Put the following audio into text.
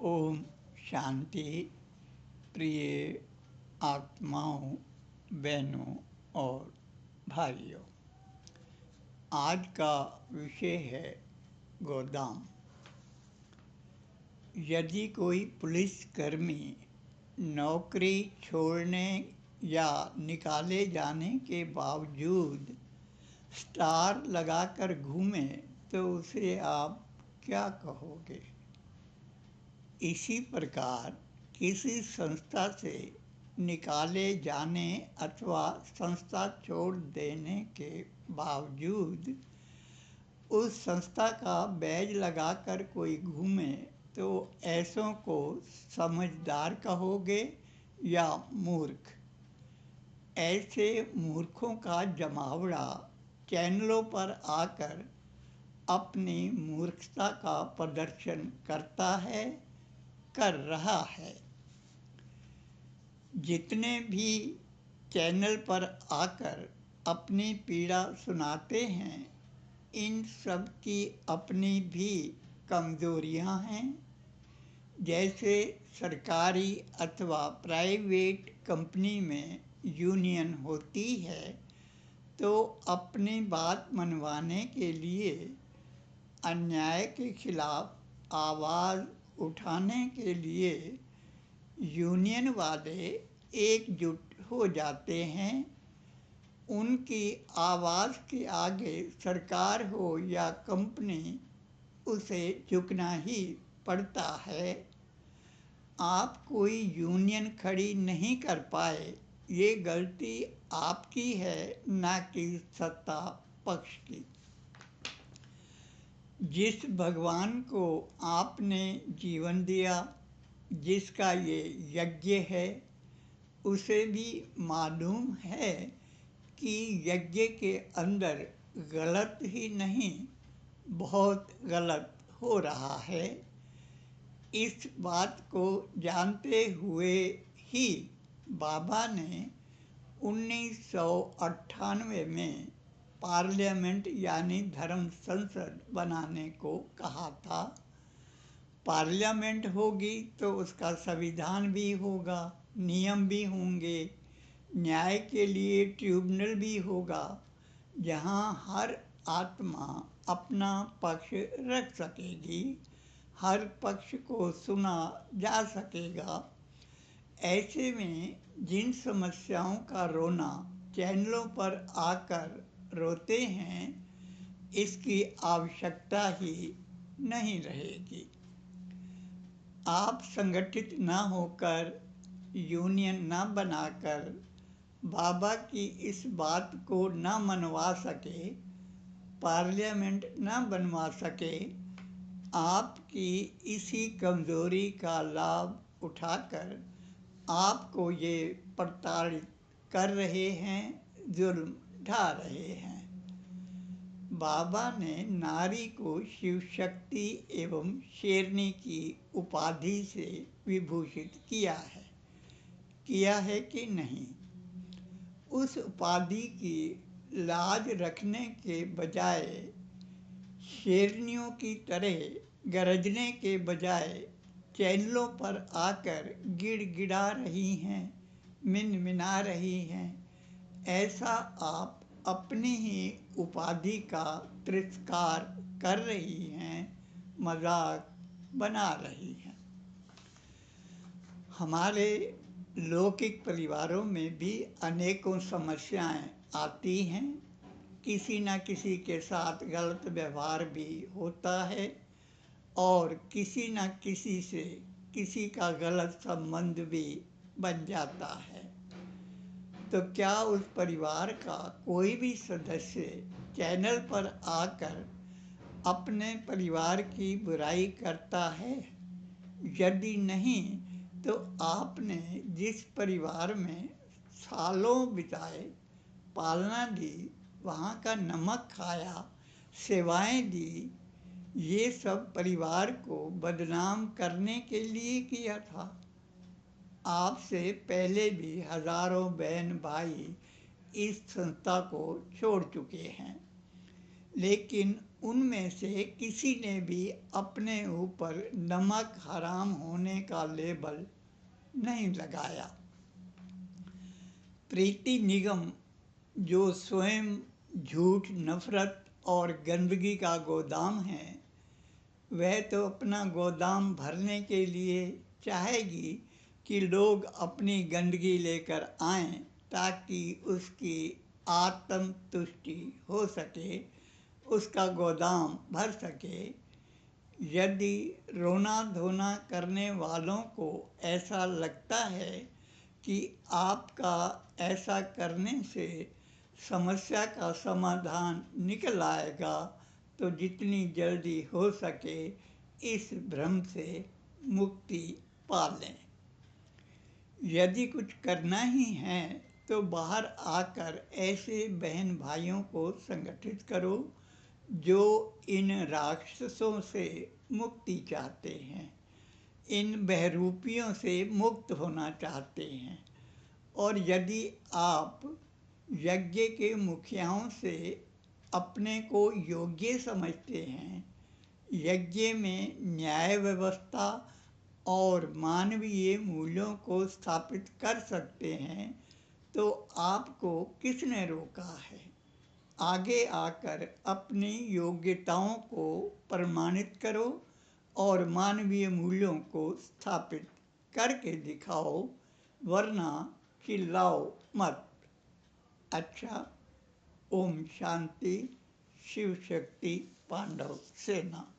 ओम शांति। प्रिय आत्माओं, बहनों और भाइयों, आज का विषय है गोदाम। यदि कोई पुलिसकर्मी नौकरी छोड़ने या निकाले जाने के बावजूद स्टार लगाकर घूमे तो उसे आप क्या कहोगे? इसी प्रकार किसी संस्था से निकाले जाने अथवा संस्था छोड़ देने के बावजूद उस संस्था का बैज लगाकर कोई घूमे तो ऐसों को समझदार कहोगे या मूर्ख? ऐसे मूर्खों का जमावड़ा चैनलों पर आकर अपनी मूर्खता का प्रदर्शन कर रहा है। जितने भी चैनल पर आकर अपनी पीड़ा सुनाते हैं, इन सब की अपनी भी कमजोरियां हैं। जैसे सरकारी अथवा प्राइवेट कंपनी में यूनियन होती है तो अपनी बात मनवाने के लिए, अन्याय के खिलाफ आवाज़ उठाने के लिए यूनियन वाले एकजुट हो जाते हैं। उनकी आवाज़ के आगे सरकार हो या कंपनी, उसे झुकना ही पड़ता है। आप कोई यूनियन खड़ी नहीं कर पाए, ये गलती आपकी है, ना कि सत्ता पक्ष की। जिस भगवान को आपने जीवन दिया, जिसका ये यज्ञ है, उसे भी मालूम है कि यज्ञ के अंदर गलत ही नहीं, बहुत गलत हो रहा है। इस बात को जानते हुए ही बाबा ने 1998 में पार्लियामेंट यानी धर्म संसद बनाने को कहा था। पार्लियामेंट होगी तो उसका संविधान भी होगा, नियम भी होंगे, न्याय के लिए ट्रिब्यूनल भी होगा, जहां हर आत्मा अपना पक्ष रख सकेगी, हर पक्ष को सुना जा सकेगा। ऐसे में जिन समस्याओं का रोना चैनलों पर आकर रोते हैं, इसकी आवश्यकता ही नहीं रहेगी। आप संगठित न होकर, यूनियन न बनाकर, बाबा की इस बात को न मनवा सके, पार्लियामेंट न बनवा सके, आपकी इसी कमजोरी का लाभ उठाकर आपको ये प्रताड़ित कर रहे हैं, जुल्म ढा रहे हैं। बाबा ने नारी को शिव शक्ति एवं शेरनी की उपाधि से विभूषित किया है कि नहीं? उस उपाधि की लाज रखने के बजाय, शेरनियों की तरह गरजने के बजाय चैनलों पर आकर गिड़गिड़ा रही हैं, मिनमिना रही हैं। ऐसा आप अपनी ही उपाधि का तिरस्कार कर रही हैं, मजाक बना रही हैं। हमारे लौकिक परिवारों में भी अनेकों समस्याएं आती हैं। किसी न किसी के साथ गलत व्यवहार भी होता है और किसी न किसी से किसी का गलत संबंध भी बन जाता है। तो क्या उस परिवार का कोई भी सदस्य चैनल पर आकर अपने परिवार की बुराई करता है? यदि नहीं, तो आपने जिस परिवार में सालों बिताए, पालना दी, वहाँ का नमक खाया, सेवाएं दी, ये सब परिवार को बदनाम करने के लिए किया था। आपसे पहले भी हजारों बहन भाई इस संस्था को छोड़ चुके हैं, लेकिन उनमें से किसी ने भी अपने ऊपर नमक हराम होने का लेबल नहीं लगाया। प्रीति निगम, जो स्वयं झूठ, नफरत और गंदगी का गोदाम है, वह तो अपना गोदाम भरने के लिए चाहेगी कि लोग अपनी गंदगी लेकर आएं ताकि उसकी आत्मतुष्टि हो सके, उसका गोदाम भर सके। यदि रोना धोना करने वालों को ऐसा लगता है कि आपका ऐसा करने से समस्या का समाधान निकल आएगा, तो जितनी जल्दी हो सके इस भ्रम से मुक्ति पा लें। यदि कुछ करना ही है तो बाहर आकर ऐसे बहन भाइयों को संगठित करो जो इन राक्षसों से मुक्ति चाहते हैं, इन बहरूपियों से मुक्त होना चाहते हैं। और यदि आप यज्ञ के मुखियाओं से अपने को योग्य समझते हैं, यज्ञ में न्याय व्यवस्था और मानवीय मूल्यों को स्थापित कर सकते हैं, तो आपको किसने रोका है? आगे आकर अपनी योग्यताओं को प्रमाणित करो और मानवीय मूल्यों को स्थापित करके दिखाओ, वरना चिल्लाओ मत। अच्छा, ओम शांति। शिव शक्ति पांडव सेना।